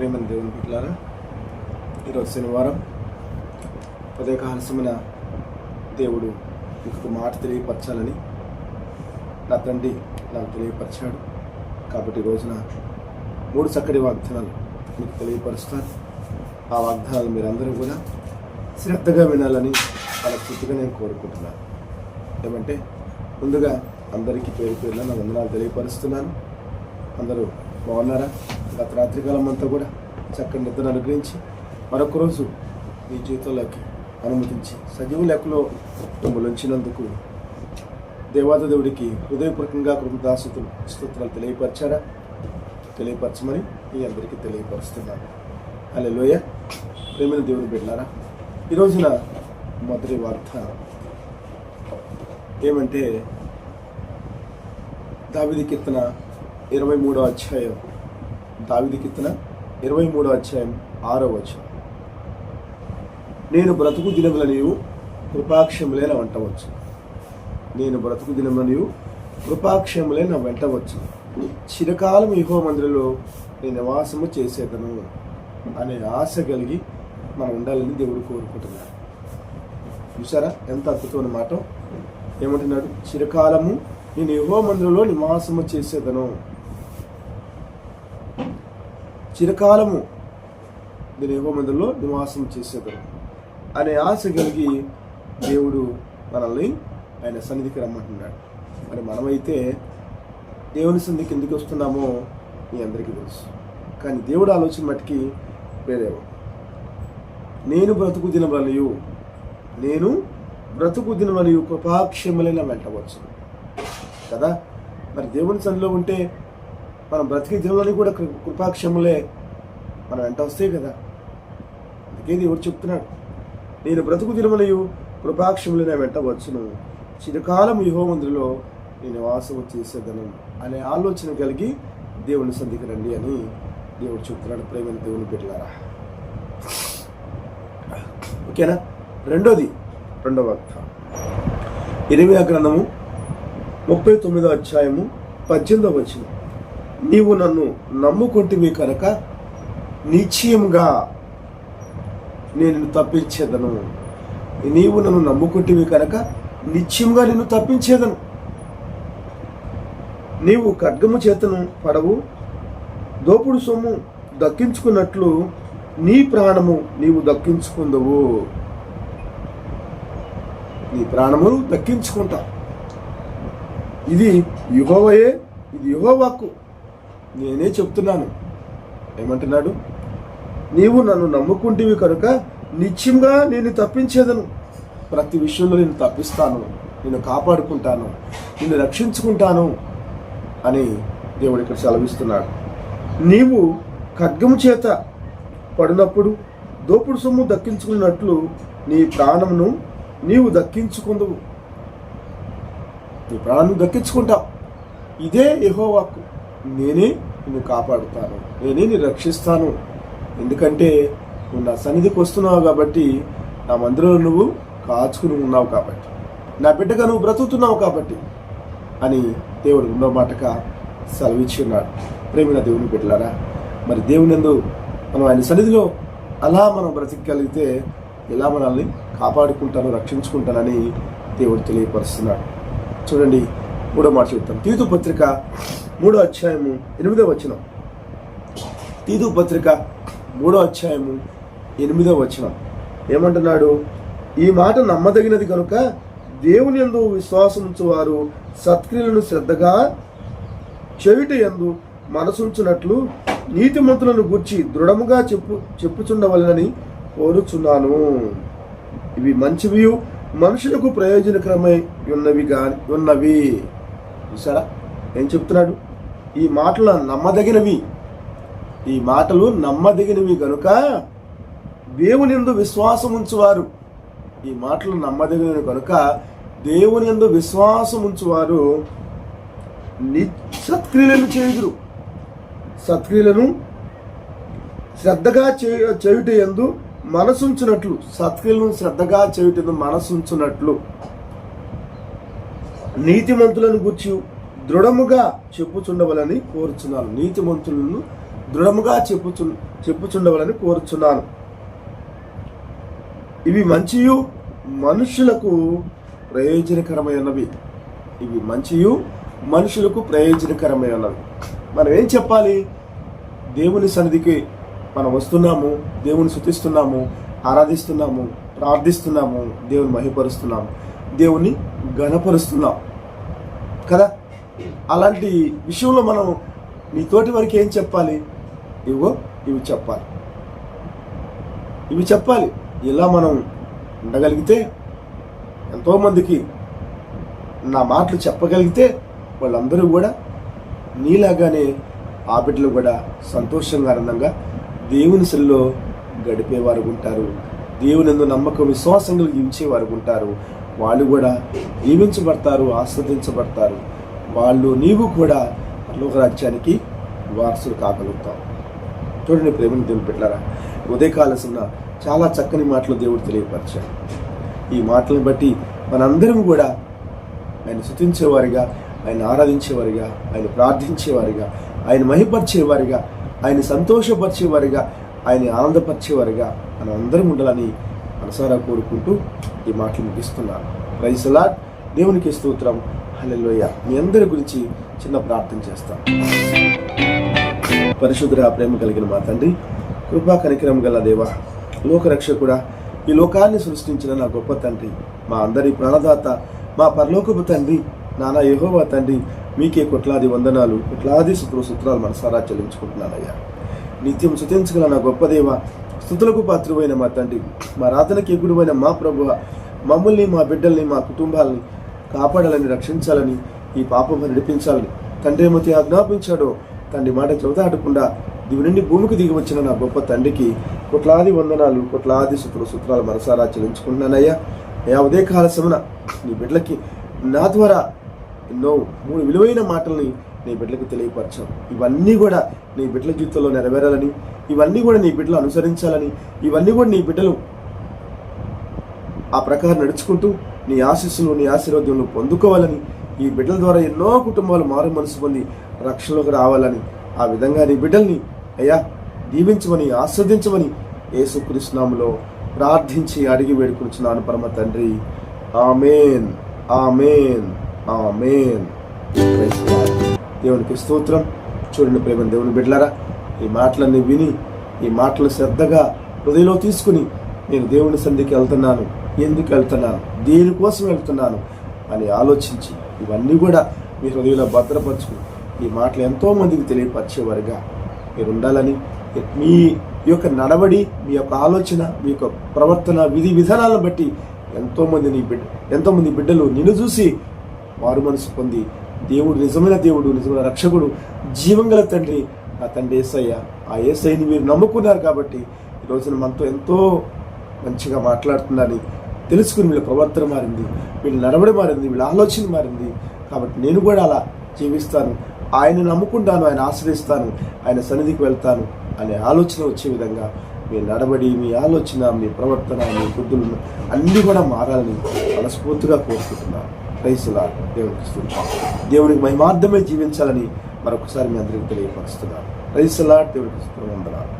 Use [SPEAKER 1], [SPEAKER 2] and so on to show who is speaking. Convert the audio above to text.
[SPEAKER 1] ప్రేమని దేవుని బిడ్డలారా, ఈరోజు శనివారం ఉదయకాల సమయన దేవుడు మీకు మాట తెలియపరచాలని నా తండ్రి నాకు తెలియపరిచాడు. కాబట్టి రోజున 3 చక్కటి వాగ్దానాలు మీకు తెలియపరుస్తాను. ఆ వాగ్దానాలు మీరందరూ కూడా శ్రద్ధగా వినాలని మనస్ఫూర్తిగా నేను కోరుకుంటున్నాను. ఏమంటే ముందుగా అందరికీ పేరు పేరున నా వందనాలు తెలియపరుస్తున్నాను. అందరూ బాగున్నారా? గత రాత్రికాలం అంతా కూడా చక్కని నిద్రను అనుగ్రహించి మరొక రోజు మీ జీవితంలోకి అనుమతించి సజీవ లెక్కలో మిమ్మల్ని ఉంచినందుకు దేవుడికి హృదయపూర్వకంగా స్తోత్రాలు తెలియపరచమని మీ అందరికీ తెలియపరుస్తున్నాను. హల్లెలూయా. ప్రేమైన దేవుని బిడ్డలారా, ఈ రోజున మొదటి వార్త ఏమంటే దావీదు కీర్తన 23వ అధ్యాయం, దావీదు కీర్తన 23వ అధ్యాయం 6వ వచనం. నేను బ్రతుకు దినములనియు కృపాక్షములే నా వెంటవచ్చు. నేను బ్రతుకు దినములనియు కృపాక్షములే నా వెంటవచ్చు. చిరకాలం యెహోవా మందిరంలో నేను నివాసము చేసేదను అనే ఆశ కలిగి మనం ఉండాలని దేవుడు కోరుకుంటున్నాడు. చూసారా ఎంత అద్భుతమైన మాట. ఏమంటున్నాడు? చిరకాలము నేను యెహోవా మందిరంలో నివాసము చేసేదను. చిరకాలము నేను యెహోవా మందిరంలో నివాసం చేసేదను అనే ఆశ కలిగి దేవుడు మనల్ని ఆయన సన్నిధికి రమ్మంటున్నాడు. మరి మనమైతే దేవుని సన్నిధికి ఎందుకు వస్తున్నామో మీ అందరికీ తెలుసు. కానీ దేవుడు ఆలోచన మట్టుకి వేరేవో. నేను బ్రతుకు దినములనియు కృపాక్షములైన వెంటవచ్చు కదా. మరి దేవుని సన్నిధిలో ఉంటే మనం బ్రతికే దినములని కూడా కృపాక్షములే మనం వెంట వస్తాయి కదా. అందుకే దేవుడు చెప్తున్నాడు, నేను బ్రతుకు దినములనియు కృపాక్షములైన వెంటవచ్చును. చిరకాలం యెహోవా మందిరంలో నేను నివాసము చేసేదను అనే ఆలోచన కలిగి దేవుని సన్నిధికి రండి అని దేవుడు చెప్తున్నాడు. ప్రేమైన దేవుని బిడ్డలారా, ఓకేనా. రెండవ వాక్యం ఇర్మీయా గ్రంథము 39వ అధ్యాయము 18వ వచనం. నీవు నన్ను నమ్ముకొంటివి కనుక నిశ్చయముగా నేను తప్పించేదను. నీవు నన్ను నమ్ముకొంటివి కనుక నిశ్చయంగా నేను తప్పించేదను. నీవు ఖడ్గము చేతను పడవు, దోపుడు సొమ్ము దక్కించుకున్నట్లు నీ ప్రాణము నీవు దక్కించుకుందవు. నీ ప్రాణము దక్కించుకుంటా. ఇది యెహోవాయే, ఇది యెహోవాకు నేనే చెప్తున్నాను. ఏమంటున్నాడు? నీవు నన్ను నమ్ముకుంటివి కనుక నిశ్చయంగా నేను తప్పించేదను. ప్రతి విషయంలో నేను తప్పిస్తాను, నేను కాపాడుకుంటాను, నిన్ను రక్షించుకుంటాను అని దేవుడు ఇక్కడ సెలవిస్తున్నాడు. నీవు ఖడ్గము చేత పడినప్పుడు దోపుడు సొమ్ము దక్కించుకున్నట్లు నీ ప్రాణమును నీవు దక్కించుకుందువు. నీ ప్రాణాన్ని దక్కించుకుంటావు. ఇదే యెహోవాకు. నేనే నిన్ను కాపాడుతాను, నేనే నిన్ను రక్షిస్తాను. ఎందుకంటే నువ్వు నా సన్నిధికి వస్తున్నావు కాబట్టి, నా మందిరంలో నువ్వు కాచుకుని ఉన్నావు కాబట్టి, నా బిడ్డగా నువ్వు బ్రతుకుతున్నావు కాబట్టి అని దేవుడు రెండో మాటగా సెలవిచ్చి ఉన్నాడు. ప్రేమైన దేవుని బిడ్డలారా, మరి దేవుని యందు మనం ఆయన సన్నిధిలో అలా మనం బ్రతికగలిగితే ఇలా మనల్ని కాపాడుకుంటాను, రక్షించుకుంటానని దేవుడు తెలియపరుస్తున్నాడు. చూడండి, 3వ మాట చెప్తాం. తీతు పత్రిక 3వ అధ్యాయము 8వ వచనం. తీతు పత్రిక 3వ అధ్యాయము 8వ వచనం ఏమంటున్నాడు? ఈ మాట నమ్మదగినది కనుక దేవుని యందు విశ్వాసం ఉంచువారు సత్క్రియలను శ్రద్ధగా చెవిట యందు మనసుంచున్నట్లు నీతిమంతులను గూర్చి దృఢముగా చెప్పుచుండవలనని కోరుచున్నాను. ఇవి మంచివి, మనుషులకు ప్రయోజనకరమై ఉన్నవి. చూసారా ఏం చెప్తున్నాడు? ఈ మాటలు నమ్మదగినవి కనుక దేవుని యందు విశ్వాసం ఉంచువారు. ఈ మాటలు నమ్మదగినవి కనుక దేవుని యందు విశ్వాసం ఉంచువారు సత్క్రియలను చేయుదురు. సత్క్రియలను శ్రద్ధగా చేయుట యందు మనసుంచున్నట్లు, సత్క్రియలను శ్రద్ధగా చేయుట మనసుంచున్నట్లు నీతిమంతులను గూర్చి దృఢముగా చెప్పుచుండవలని కోరుచున్నాను. నీతిమంతులను దృఢముగా చెప్పుచుండవలని కోరుచున్నాను. ఇవి మంచియు మనుషులకు ప్రయోజనకరమైనవి. ఇవి మంచియు మనుషులకు ప్రయోజనకరమైనవి. మనం ఏం చెప్పాలి? దేవుని సన్నిధికి మనం వస్తున్నాము, దేవుని స్తుతిస్తున్నాము, ఆరాధిస్తున్నాము, ప్రార్థిస్తున్నాము, దేవుని మహిమపరుస్తున్నాము, దేవుని ఘనపరుస్తున్నాం కదా. అలాంటి విషయంలో మనం నీ తోటి వారికి ఏం చెప్పాలి? ఇవి చెప్పాలి, ఇవి చెప్పాలి. ఇలా మనం ఉండగలిగితే, ఎంతోమందికి నా మాటలు చెప్పగలిగితే, వాళ్ళందరూ కూడా నీలాగానే ఆ బిడ్డలు కూడా సంతోషంగా ఆనందంగా దేవుని సన్నిధిలో గడిపేవారు ఉంటారు. దేవుని యందు నమ్మకం విశ్వాసంగా జీవించేవారు ఉంటారు. వాళ్ళు కూడా దీవించబడతారు, ఆస్వాదించబడతారు. వాళ్ళు నీవు కూడా పరలోక రాజ్యానికి వారసులు కాగలుగుతావు. చూడండి ప్రేమని దేవుని బిడ్డలారా, ఉదయకాల సమయంలో చాలా చక్కని మాటలు దేవుడు తెలియపరిచాడు. ఈ మాటలను బట్టి మనందరం కూడా ఆయన స్తుతించేవారిగా, ఆయన ఆరాధించేవారిగా, ఆయన ప్రార్థించేవారిగా, ఆయన మహిమపరిచేవారిగా, ఆయన సంతోషపరిచేవారిగా, ఆయన ఆనందపరిచేవారిగా మనం అందరం ఉండాలని మనసారా కోరుకుంటూ ఈ మాటలు ముగిస్తున్నాను. Praise the Lord. దేవునికి స్తోత్రం. హల్లెలూయా. మీ అందరి గురించి చిన్న ప్రార్థన చేస్తాను. పరిశుద్ధ ప్రేమ కలిగిన మా తండ్రి, కృపా కనికరం గల దేవ, లోకరక్షకుడా, ఈ లోకాన్ని సృష్టించిన నా గొప్ప తండ్రి, మా అందరి ప్రాణదాత, మా పరలోకపు తండ్రి, నానా యెహోవా తండ్రి, మీకే కొట్లాది వందనాలు, కొట్లాది సూత్రాలు మనసారా చెల్లించుకుంటున్నానయ్యా. నిత్యం స్తుతించగల నా గొప్ప దేవ, స్తుతులకు పాత్రువైన మా తండ్రి, మా రాతనకి ఎగుడువైన మా ప్రభువ, మమ్మల్ని, మా బిడ్డల్ని, మా కుటుంబాలని కాపాడాలని, రక్షించాలని, ఈ పాపం నడిపించాలని తండ్రి ఏమైతే ఆజ్ఞాపించాడో తండ్రి మాట చెబుతాడకుండా దివి నుండి భూమికి దిగి వచ్చిన నా గొప్ప తండ్రికి కొట్లాది వందనాలు, కొట్లాది సూత్రాలు మనసారా చెల్లించుకుంటున్నానయ్యా. అయ్యా, ఉదయకాల సమన నీ బిడ్డలకి నా ద్వారా ఎన్నో 3 విలువైన మాటల్ని నీ బిడ్డలకు తెలియపరచావు. ఇవన్నీ కూడా నీ బిడ్డల జీవితంలో నెరవేరాలని, ఇవన్నీ కూడా నీ బిడ్డలు అనుసరించాలని, ఇవన్నీ కూడా నీ బిడ్డలు ఆ ప్రకారం నడుచుకుంటూ నీ ఆశీస్సులు, నీ ఆశీర్వాదాలను పొందుకోవాలని, ఈ బిడ్డల ద్వారా ఎన్నో కుటుంబాలు మారు మనసు పొంది రక్షణలోకి రావాలని, ఆ విధంగా నీ బిడ్డల్ని అయ్యా దీవించమని, ఆస్వాదించమని యేసుక్రీస్తు నామములో ప్రార్థించి అడిగి వేడుకుంటున్నాను పరమ తండ్రి. ఆమేన్, ఆమేన్, ఆమేన్. దేవునికి స్తోత్రం. చూడండి ప్రేమ దేవుని బిడ్డలారా, ఈ మాటలన్నీ విని, ఈ మాటలు శ్రద్ధగా హృదయంలో తీసుకుని, నేను దేవుని సన్నిధికి వెళ్తున్నాను, ఎందుకు వెళ్తున్నాను, దేనికోసం వెళ్తున్నాను అని ఆలోచించి ఇవన్నీ కూడా మీ హృదయంలో భద్రపరచుకుని ఈ మాటలు ఎంతోమందికి తెలియపరిచేవారుగా మీరు ఉండాలని, మీ యొక్క నడవడి, మీ యొక్క ఆలోచన, మీ యొక్క ప్రవర్తన, విధి విధానాలను బట్టి ఎంతోమంది బిడ్డలు నిన్ను చూసి మారు మనసు పొంది, దేవుడు నిజమైన దేవుడు, నిజమైన రక్షకుడు, జీవంగల తండ్రి, ఆ తండ్రి యేసయ్య, ఆ యేసయ్యని మీరు నమ్ముకున్నారు కాబట్టి ఈ రోజున మనతో ఎంతో మంచిగా మాట్లాడుతున్నారని తెలుసుకుని వీళ్ళ ప్రవర్తన మారింది, వీళ్ళ నడవడి మారింది, వీళ్ళ ఆలోచన మారింది. కాబట్టి నేను కూడా అలా జీవిస్తాను, ఆయన నమ్ముకుంటాను, ఆయన ఆశ్రయిస్తాను, ఆయన సన్నిధికి వెళ్తాను అనే ఆలోచన వచ్చే విధంగా మీ నడవడి, మీ ఆలోచన, మీ ప్రవర్తన, మీ బుద్ధులను అన్నీ కూడా మారాలని మనస్ఫూర్తిగా కోరుకుంటున్నాను. Praise the Lord. దేవునికి మహిమార్థమే జీవించాలని మరొకసారి మీ అందరికీ తెలియపరుస్తున్నాను. Praise the Lord. దేవునికి స్తోత్రం. వందనాలు.